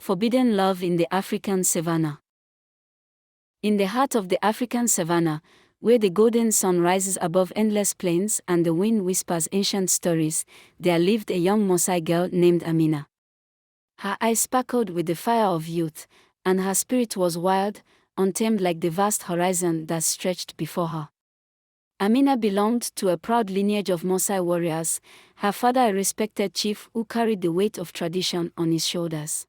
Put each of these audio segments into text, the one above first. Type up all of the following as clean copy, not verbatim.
Forbidden love in the African savanna. In the heart of the African savanna, where the golden sun rises above endless plains and the wind whispers ancient stories, there lived a young Maasai girl named Amina. Her eyes sparkled with the fire of youth, and her spirit was wild, untamed like the vast horizon that stretched before her. Amina belonged to a proud lineage of Maasai warriors, her father a respected chief who carried the weight of tradition on his shoulders.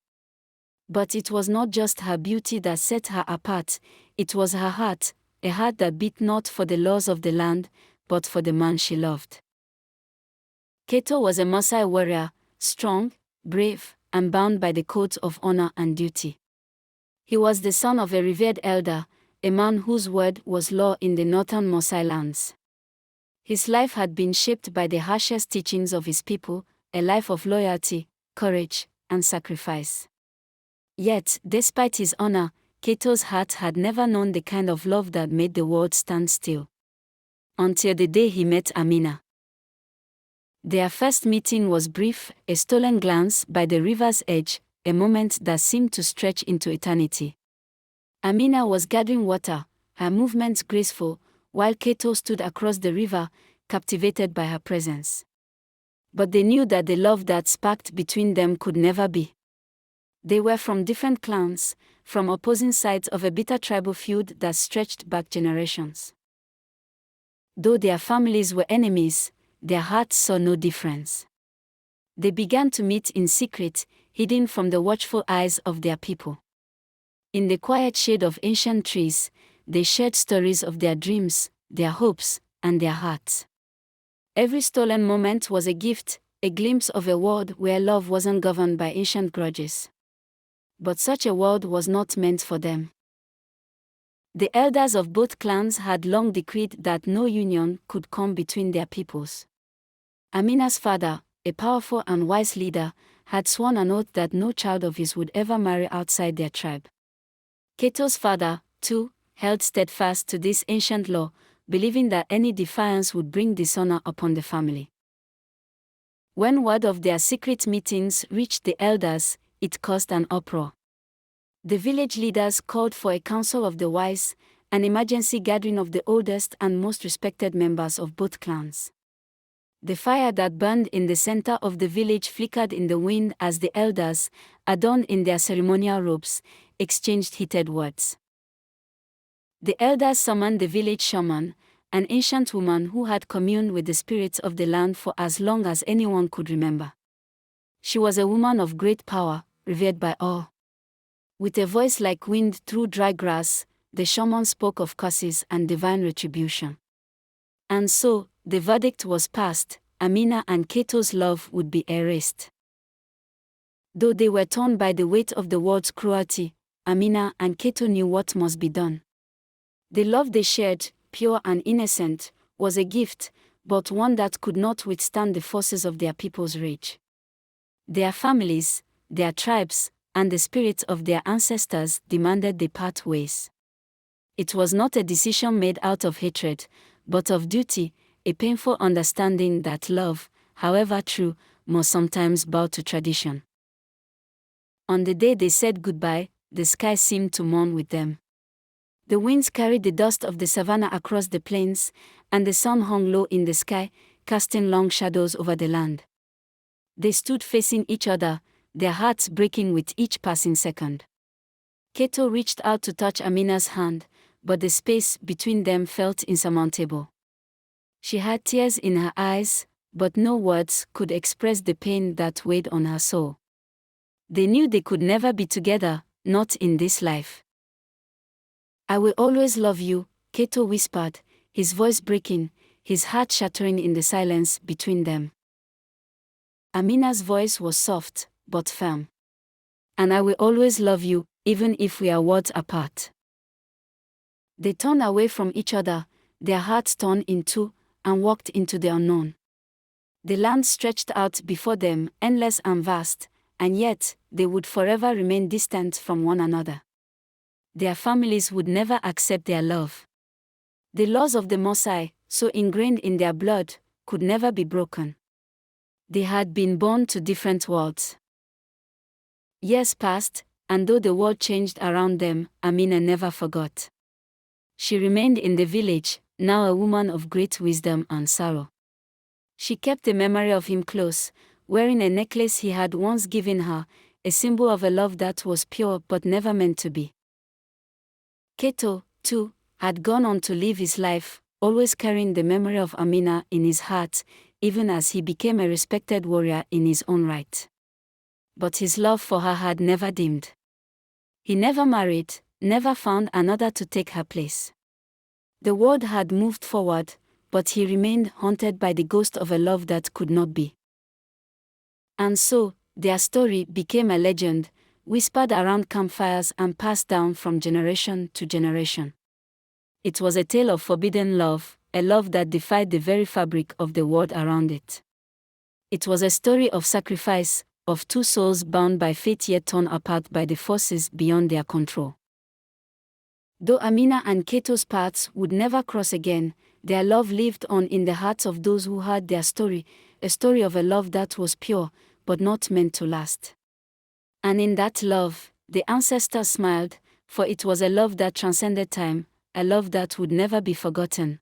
But it was not just her beauty that set her apart, it was her heart, a heart that beat not for the laws of the land, but for the man she loved. Keto was a Maasai warrior, strong, brave, and bound by the codes of honor and duty. He was the son of a revered elder, a man whose word was law in the northern Maasai lands. His life had been shaped by the harshest teachings of his people, a life of loyalty, courage, and sacrifice. Yet, despite his honor, Keto's heart had never known the kind of love that made the world stand still. Until the day he met Amina. Their first meeting was brief, a stolen glance by the river's edge, a moment that seemed to stretch into eternity. Amina was gathering water, her movements graceful, while Keto stood across the river, captivated by her presence. But they knew that the love that sparked between them could never be. They were from different clans, from opposing sides of a bitter tribal feud that stretched back generations. Though their families were enemies, their hearts saw no difference. They began to meet in secret, hidden from the watchful eyes of their people. In the quiet shade of ancient trees, they shared stories of their dreams, their hopes, and their hearts. Every stolen moment was a gift, a glimpse of a world where love wasn't governed by ancient grudges. But such a world was not meant for them. The elders of both clans had long decreed that no union could come between their peoples. Amina's father, a powerful and wise leader, had sworn an oath that no child of his would ever marry outside their tribe. Keto's father, too, held steadfast to this ancient law, believing that any defiance would bring dishonor upon the family. When word of their secret meetings reached the elders, it caused an uproar. The village leaders called for a council of the wise, an emergency gathering of the oldest and most respected members of both clans. The fire that burned in the center of the village flickered in the wind as the elders, adorned in their ceremonial robes, exchanged heated words. The elders summoned the village shaman, an ancient woman who had communed with the spirits of the land for as long as anyone could remember. She was a woman of great power, revered by all. With a voice like wind through dry grass, the shaman spoke of curses and divine retribution. And so, the verdict was passed: Amina and Keto's love would be erased. Though they were torn by the weight of the world's cruelty, Amina and Keto knew what must be done. The love they shared, pure and innocent, was a gift, but one that could not withstand the forces of their people's rage. Their families, their tribes, and the spirits of their ancestors demanded they part ways. It was not a decision made out of hatred, but of duty, a painful understanding that love, however true, must sometimes bow to tradition. On the day they said goodbye, the sky seemed to mourn with them. The winds carried the dust of the savanna across the plains, and the sun hung low in the sky, casting long shadows over the land. They stood facing each other, their hearts breaking with each passing second. Keto reached out to touch Amina's hand, but the space between them felt insurmountable. She had tears in her eyes, but no words could express the pain that weighed on her soul. They knew they could never be together, not in this life. "I will always love you," Keto whispered, his voice breaking, his heart shattering in the silence between them. Amina's voice was soft, but firm. "And I will always love you, even if we are worlds apart." They turned away from each other, their hearts torn in two, and walked into the unknown. The land stretched out before them, endless and vast, and yet, they would forever remain distant from one another. Their families would never accept their love. The laws of the Maasai, so ingrained in their blood, could never be broken. They had been born to different worlds. Years passed, And though the world changed around them, Amina never forgot. She remained in the village, now a woman of great wisdom and sorrow. She kept the memory of him close, wearing a necklace he had once given her, a symbol of a love that was pure but never meant to be. Keto, too, had gone on to live his life, always carrying the memory of Amina in his heart, even as he became a respected warrior in his own right. But his love for her had never dimmed. He never married, never found another to take her place. The world had moved forward, but he remained haunted by the ghost of a love that could not be. And so, their story became a legend, whispered around campfires and passed down from generation to generation. It was a tale of forbidden love, a love that defied the very fabric of the world around it. It was a story of sacrifice, of two souls bound by fate yet torn apart by the forces beyond their control. Though Amina and Keto's paths would never cross again, their love lived on in the hearts of those who heard their story, a story of a love that was pure, but not meant to last. And in that love, the ancestors smiled, for it was a love that transcended time, a love that would never be forgotten.